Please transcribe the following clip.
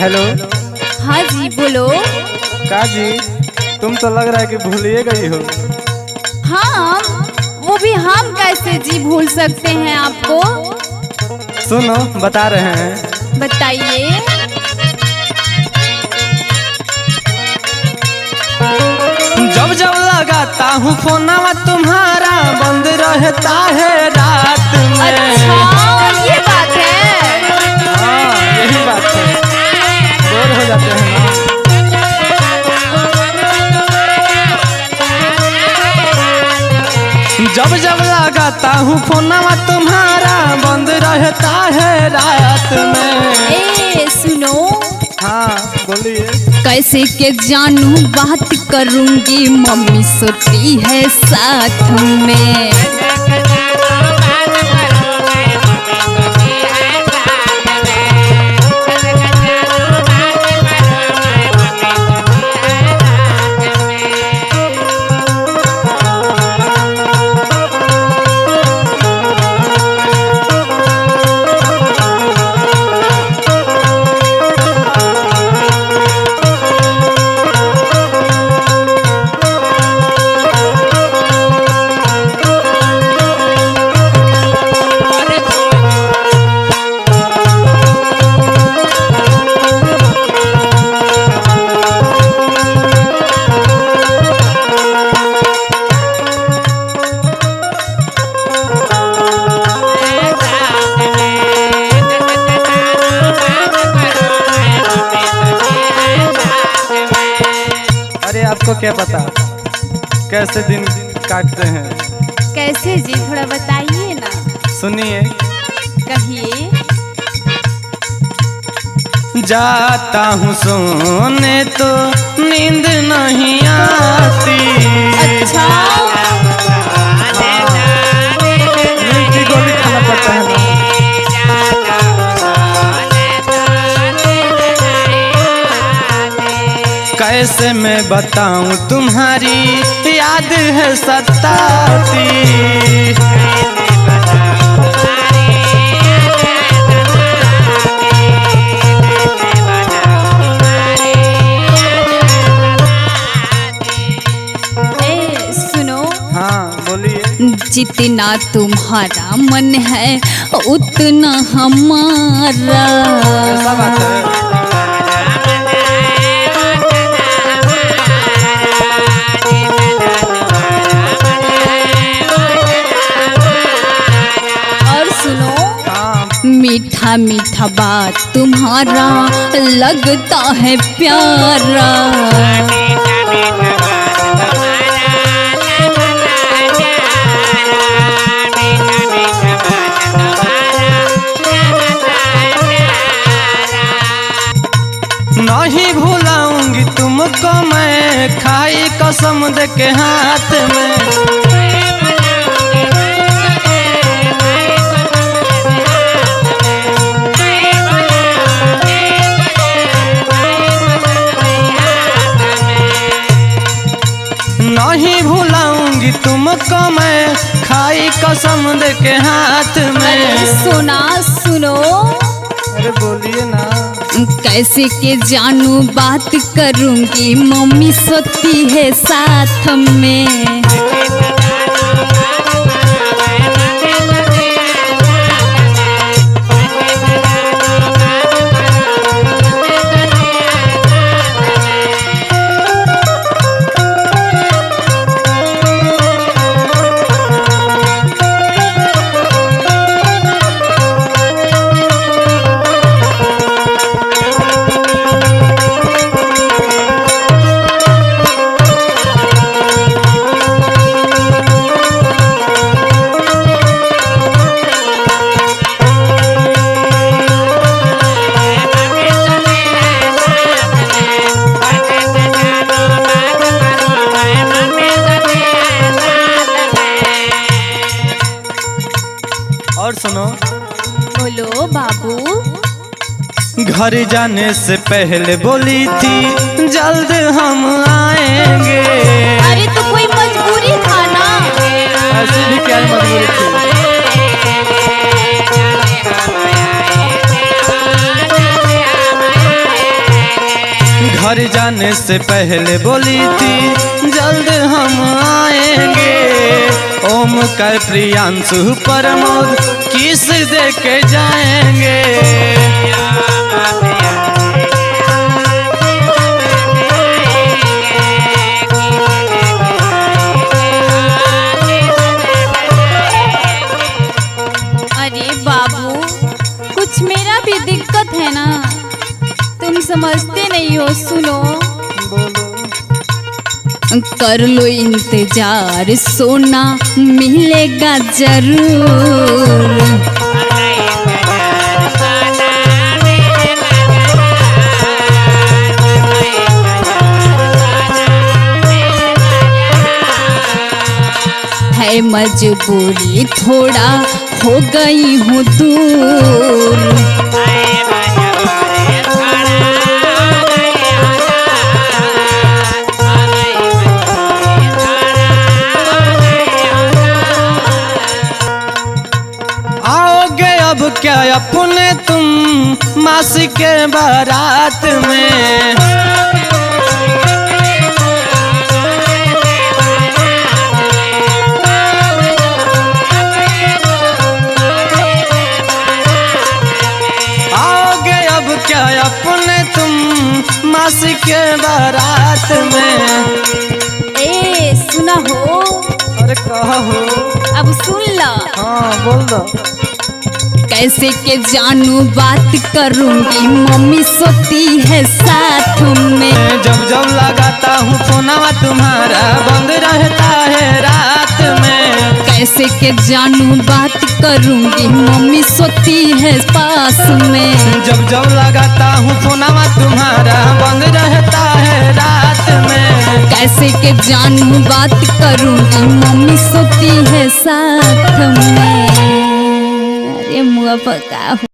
Hello. हाँ जी बोलो। का जी, तुम तो लग रहा है कि भूलिए गई हो। हाँ, वो भी हम कैसे जी भूल सकते हैं आपको। सुनो बता रहे हैं। बताइए। जब जब लगाता हूँ फोनवा तुम्हारा बंद रहता है रात में। अच्छा ये बात है। हाँ यही बात है, बोर हो जाते हैं ना। जब जब लगाता हूँ फोनवा तुम्हारा बंद रहता है रात में। ए सुनो, हाँ बोलिए। कैसे के जानू बात करूंगी, मम्मी सोती है साथ में। अरे आपको क्या पता कैसे दिन काटते हैं। कैसे जी, थोड़ा बताइए ना। सुनिए। कहिए। जाता हूँ सोने तो नींद नहीं आती। अच्छा नींद की गोली खाना पड़ता है ना। कैसे मैं बताऊं तुम्हारी याद है सताती। ए सुनो, हाँ बोलिए। जितना तुम्हारा मन है उतना हमारा। ऐसा बात है। और सुनो, हाँ मीठा मीठा बात तुम्हारा लगता है प्यारा। नहीं भूलाऊंगी तुमको मैं, खाई कसम दे के हाथ में। नहीं भूलाऊंगी तुमको मैं, खाई कसम दे के हाथ अरे में। सुना सुनो, अरे बोलिए ना। कैसे के जानू बात करूंगी, मम्मी सोती है साथ में। और सुनो। बोलो बाबू। घर जाने से पहले बोली थी जल्द हम आएंगे। अरे तो कोई मजबूरी था ना। ऐसी भी क्या मजबूरी थी। जाने से पहले बोली थी जल्द हम आएंगे। ओम का प्रियांशु प्रमोद किस दे के जाएंगे। अरे बाबू, कुछ मेरा भी दिक्कत है ना, तुम समझते नहीं हो। सुनो, कर लो इंतजार, सोना मिलेगा जरूर। है मजबूरी, थोड़ा हो गई हूँ दूर। आओगे अब क्या अपने तुम मासी के बारात में। आओगे अब क्या अपने तुम मासी के बारात में। ए सुना हो, अरे कहा हो, अब सुन ला। हाँ बोल दो। कैसे के जानू बात करूंगी, मम्मी सोती है साथ में। जब जब लगाता हूँ फोनवा तुम्हारा बंद रहता है रात में। कैसे के जानू बात करूंगी, मम्मी सोती है पास में। जब जब लगाता हूँ फोनवा तुम्हारा बंद रहता है रात में। कैसे के जानू बात करूंगी, मम्मी सोती है साथ में। अरे मुआ पका हो।